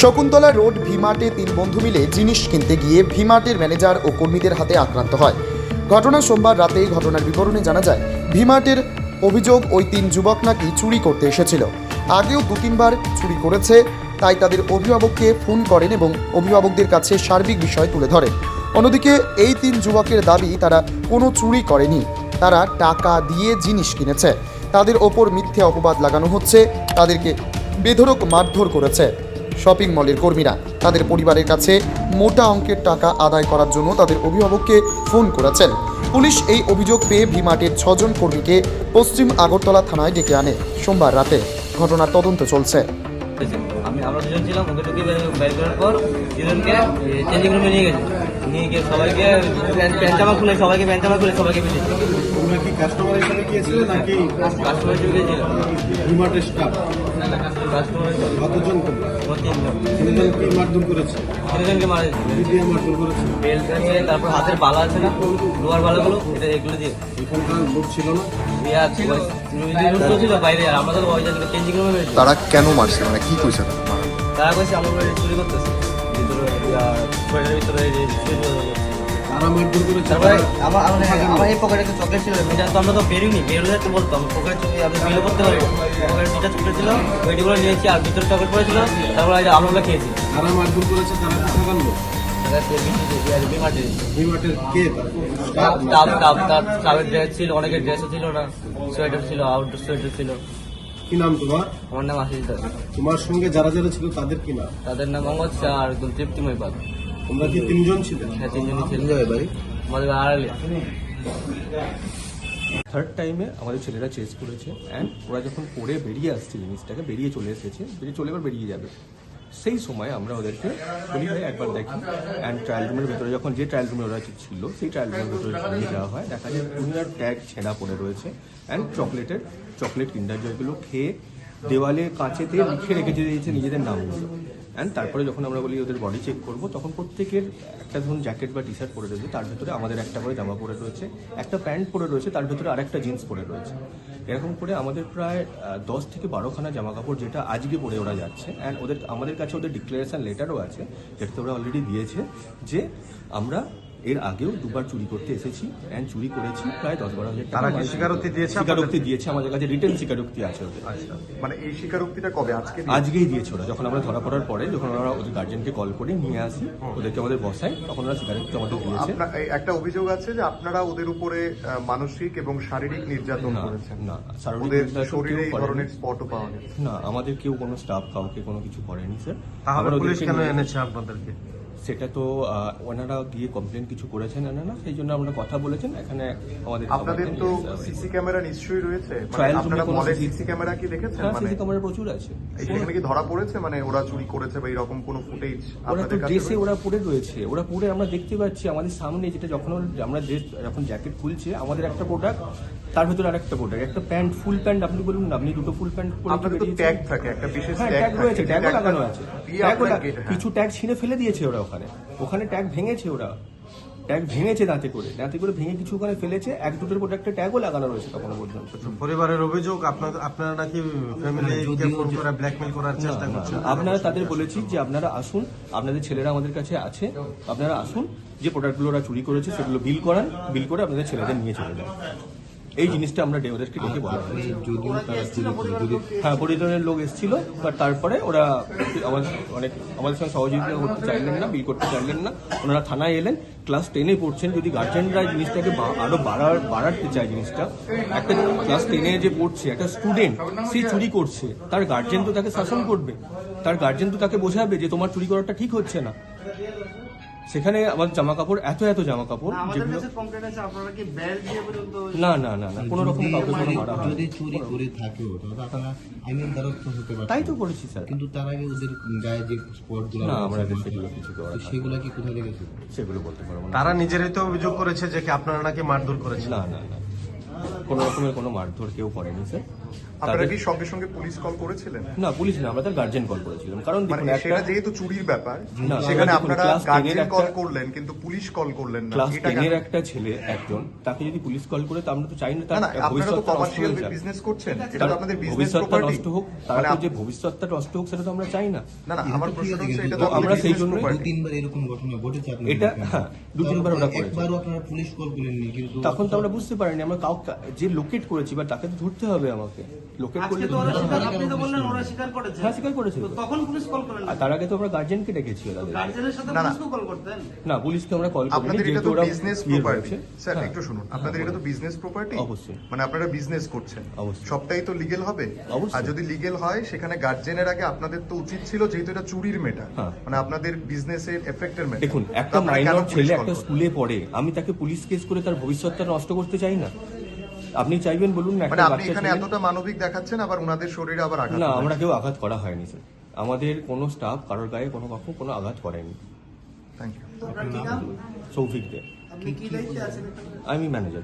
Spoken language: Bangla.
শকুন্তলা রোড ভিমার্টে তিন বন্ধু মিলে জিনিস কিনতে গিয়ে ভিমার্টের ম্যানেজার ও কর্মীদের হাতে আক্রান্ত হয়। ঘটনা সোমবার রাতে। ঘটনার বিবরণে জানা যায়, ভিমার্টের অভিযোগ ওই তিন যুবক নাকি চুরি করতে এসেছিল। আগেও দু তিনবার চুরি করেছে, তাই তাদের অভিভাবককে ফোন করেন এবং অভিভাবকদের কাছে সার্বিক বিষয় তুলে ধরেন। অন্যদিকে এই তিন যুবকের দাবি তারা কোনো চুরি করেনি, তারা টাকা দিয়ে জিনিস কিনেছে। তাদের ওপর মিথ্যে অপবাদ লাগানো হচ্ছে, তাদেরকে বেধড়ক মারধর করেছে শপিং মলের কর্মীরা। তাদের পরিবারের কাছে মোটা অঙ্কের টাকা আদায় করার জন্য তাদের অভিভাবককে ফোন করেছেন। পুলিশ এই অভিযোগ পেয়ে ভিমার্টের 6 জন কর্মীকে পশ্চিম আগরতলা থানায় ডেকে আনে সোমবার রাতে। ঘটনার তদন্ত চলছে। আমরা দুজন ছিলাম, ওকে ঢুকে বের করার পর দুজনকে চেঞ্জিং রুমে নিয়ে গিয়ে সবাইকে প্যান্ট জামা খুলে সবাইকে পেটেছে। তোমরা কি কাস্টমার হিসেবে গিয়েছিলে নাকি কাস্টমার ঢুকে ছিল ভিমার্টের স্টাফ? কাস্টমার কতজন তোমরা? তিনজন তিনজনকে মারধর করেছে? তিনজনকে মারা কি দিয়ে মারধর করেছে? বেল্ট আছে, তারপর হাতের বালা আছে না, লোহার বালাগুলো, এগুলো দিয়ে এখানকার লোক ছিল না? ছিল বাইরে। আর আমরা তো চেঞ্জিং রুমে রয়েছি। তারা কেন মারছে, মানে কি কইছে? তারা কইছে আমরা চুরি করতেছি ভিতরে। তারা মারধর করেছে? তারপরে আমার এই পকেটে একটা চকলেট ছিল, এটা তো আমরা তো বেরোইনি, বেরোলে তো বলতাম পকেটে আপনি বিল করতে পারবেন। পকেটে দুটা চকলেট ছিল, ওইগুলো নিয়েছি, আর ভিতরে চকলেট পড়েছিল। তারপরে আমরা খেয়েছি। তারা মারধর করেছে, তারা কোথাকার লোক? ভিমার্টের কে? তার ড্রেস ছিল, অনেকের ড্রেসও ছিল না, সোয়েটার ছিল, আউটডোর সোয়েটার ছিল। কি নাম তোমার? আমার নাম আশিস দাস। তোমার সঙ্গে যারা যারা ছিল তাদের কি নাম? তাদের নাম মোহাম্মদ শাহ আর তৃপ্তিময় পাল। তোমরা কি তিনজন ছিলে? হ্যাঁ, তিনজনই ছিল। আমাদের আড়ালে থার্ড টাইমে আমাদের ছেলেরা চেস করেছে অ্যান্ড ওরা যখন পড়ে বেরিয়ে আসছে জিনিসটাকে, বেরিয়ে চলে এসেছে, বেরিয়ে যাবে, সেই সময় আমরা ওদেরকে বলি ভাই একবার দেখি। অ্যান্ড ট্রায়াল রুমের ভেতরে যখন যে ট্রায়াল রুমে ওরা ছিল সেই ট্রায়াল রুমের ভেতরে নিয়ে যাওয়া হয়, দেখা যায় দুনিয়ার ট্যাগ ছেঁড়া পড়ে রয়েছে অ্যান্ড চকলেট কিন্ডার জয়গুলো খেয়ে দেওয়ালে কাঁচেতে লিখে রেখে দিয়েছে নিজেদের নামগুলো। অ্যান্ড তারপরে যখন আমরা বলি ওদের বডি চেক করবো, তখন প্রত্যেকের একটা ধরুন জ্যাকেট বা টি শার্ট পরে রয়েছে, তার ভেতরে আমাদের একটা করে জামা পরে রয়েছে, একটা প্যান্ট পরে রয়েছে, তার ভেতরে আরেকটা জিন্স পরে রয়েছে। এরকম করে আমাদের প্রায় 10 থেকে 12খানা জামা কাপড় যেটা আজকে পরে ওরা যাচ্ছে। অ্যান্ড আমাদের কাছে ওদের ডিক্লারেশন লেটারও আছে, যেটাতে ওরা অলরেডি দিয়েছে যে আমরা এর আগেও দুবার চুরি করতে এসেছি অ্যান্ড চুরি করেছি প্রায় 10-12 হাজার টাকা। স্বীকারোক্তি দিয়েছে আমাদের কাছে, রিটেন স্বীকারোক্তি আছে ওদের। মানে এই স্বীকারোক্তিটা কবে? আজকেই দিয়েছে ওরা। যখন আমরা ধরা পড়ার পরে যখন ওরা ওদের গার্জেনকে কল করে নিয়ে আসি, ওদেরকে আমাদের বসাই, তখন ওরা স্বীকারোক্তি আমাদের দিয়েছে। একটা অভিযোগ আছে যে আপনারা ওদের উপরে মানসিক এবং শারীরিক নির্যাতন করেছেন। না, ওদের শরীরে এই ধরনের স্পটও পাওয়া গেছে। না, আমাদের কেউ কোনো স্টাফ কাউকে কোনো কিছু করেনি স্যার। তাহলে পুলিশ কেন এনেছে আপনাদেরকে? সেটা তো ওনারা গিয়ে কমপ্লেন কিছু করেছেন না, সেই জন্য আমরা কথা বলেছেন। এখানে আপনাদের তো সিসি ক্যামেরা নিশ্চয়ই রয়েছে, আপনারা মলের সিসি ক্যামেরা কি দেখেছেন? সিসি ক্যামেরা প্রচুর আছে। এখানে কি ধরা পড়েছে মানে ওরা চুরি করেছে বা এরকম কোনো ফুটেজ আপনাদের কাছে? ড্রেসে ওরা পড়ে রয়েছে, ওরা পড়ে আমরা দেখতে পাচ্ছি আমাদের সামনে, যেটা যখন আমরা ড্রেস যখন জ্যাকেট খুলছে, আমাদের একটা প্রোডাক্ট, তার ভিতরে আরেকটা প্রোডাক্ট, একটা প্যান্ট, ফুল প্যান্ট আপনি বলুন না, আপনি দুটো ফুল প্যান্ট পরে আপনাদের তো ট্যাগ থাকে, একটা বিশেষ ট্যাগ রয়েছে, ট্যাগও লাগানো আছে। কিছু ট্যাগ ছিঁড়ে ফেলে দিয়েছে ওরা, ওখানে ট্যাগ ভেঙেছে, ওরা ট্যাগ ভেঙেছে দাঁতে করে ভেঙে কিছু ওখানে ফেলেছে। এক দুটোর প্রোডাক্টে ট্যাগও লাগানো রয়েছে তখন পর্যন্ত। পরিবারের অভিযোগ আপনারা নাকি ফ্যামিলিকে ফোন করে ব্ল্যাকমেল করার চেষ্টা করছেন। আপনারা তাদের বলেছি যে আপনারা আসুন, আপনাদের ছেলেরা আমাদের কাছে আছে, আপনারা আসুন, যে প্রোডাক্টগুলো ওরা চুরি করেছে সেগুলো বিল করে আপনাদের ছেলেদের নিয়ে চলে যান। এই জিনিসটা আমরা ওদেরকে ডেকে বলা হয়েছে। হ্যাঁ, পরিজনের লোক এসেছিল, বাট তারপরে ওরা আমাদের সঙ্গে সহযোগিতা করতে চাইলেন না, বিল করতে চাইলেন না। ওনারা থানায় এলেন, ক্লাস 10-এ পড়ছেন। যদি গার্জেনরা জিনিসটাকে আরো বাড়াতে চায়, জিনিসটা একটা ক্লাস 10-এ যে পড়ছে একটা স্টুডেন্ট, সে চুরি করছে, তার গার্জেন তো তাকে শাসন করবে, তার গার্জেন তো তাকে বোঝাবে যে তোমার চুরি করাটা ঠিক হচ্ছে না। সেখানে আমার জামা কাপড় এত জামা কাপড়, যেগুলো না কোনো রকম কাউকে কোনো মারা হয়। যদি চুরি করে থাকেও তারা আইনের দ্বারস্থ হতে পারে, তাই তো করেছি স্যার। কিন্তু তার আগে ওদের গায়ে যে স্পটগুলো না, আমরা সেগুলো কিছু করা, সেগুলো কি কোথা থেকে সেগুলো বলতে পারবো না। তারা নিজেরাই তো অভিযোগ করেছে যে আপনারা নাকি মারধর করেছেন। না, কোনো রকমের কোনো মারধর কেউ করেনি স্যার। আপনারা তাদের- কি সঙ্গে সঙ্গে পুলিশ কল করেছিলেন? না পুলিশ না, আমরা তার গার্জেন কল করেছিলাম, কারণ মানে দেখুন সেটা একটা যেহেতু চুরির ব্যাপার, না, সেখানে দেখুন, আপনারা ক্লাস 10 গার্জেন একটা- কল করলেন কিন্তু পুলিশ কল করলেন না, ক্লাস এটা 10-এর কেন? একটা ছেলে একজন, তাকে যদি পুলিশ কল করে তো আমরা তো চাই না তার না না, আপনারা তো ভবিষ্যৎটা নষ্ট কমার্শিয়াল হয়ে যাক। বিজনেস করছেন, এটা তার তো আপনাদের বিজনেস ভবিষ্যৎটা প্রপার্টি। নষ্ট হোক, তার যে ভবিষ্যৎটা নষ্ট হোক সেটা তো আমরা চাই না। না না, আমার প্রশ্ন হচ্ছে এটা তো তো আমরা সেই বিজনেস জন্যই- প্রপার্টি। 2-3 বার এরকম ঘটনা ঘটেছে আপনার এটা এখানে। হ্যাঁ, 2-3 বার ওরা করেছে। একবারও আপনারা পুলিশ কল করেননি, কিন্তু তখন তো আমরা বুঝতে পারিনি, আমরা কাউকে যে লোকেট করেছি বা তাকে তো ধরতে হবে আমাকে, লোকেট করলে আজকে তো ওরা স্বীকার, আপনি তো বললেন ওরা স্বীকার করেছে। হ্যাঁ স্বীকার করেছে। তো তখন পুলিশ কল করেন আর তার আগে তো আমরা গার্জেনকে ডেকেছি ওদের। গার্জেনের সাথে না, না। পুলিশকেও কল করতেন। না পুলিশকে আমরা কল করিনি, আপনাদের এটা যেহেতু তো ওরা বিজনেস ইয়ে প্রপার্টি। রয়েছে। স্যার হ্যাঁ। একটু শুনুন, আপনাদের এটা তো বিজনেস প্রপার্টি। অবশ্যই। মানে আপনারা বিজনেস করছেন, অবশ্যই। সবটাই তো লিগেল হবে। অবশ্যই। আর যদি লিগেল হয় সেখানে গার্জেনের আগে আপনাদের তো উচিত ছিল, যেহেতু এটা চুরির মেটার, হ্যাঁ। মানে আপনাদের বিজনেসের এফেক্টের মেটার। দেখুন একটা মাইনর ছেলে একটা স্কুলে পড়ে, আমি তাকে পুলিশ কেস করে তার ভবিষ্যৎটা নষ্ট করতে চাই না। আপনি চাইবেন বলুন না, মানে একটা আপনি বাচ্চা এখানে ছেলে- এতটা মানবিক দেখাচ্ছেন, আবার ওনাদের শরীরে আবার আঘাত না করছেন। আমরা কেউ আঘাত করা হয়নি স্যার, আমাদের কোনো স্টাফ কারোর গায়ে কোনো আঘাত করেনি। Thank you. আপনার কি নাম? সৌভিক দে, আপনি কি দায়িত্বে আছেন? আমি ম্যানেজার।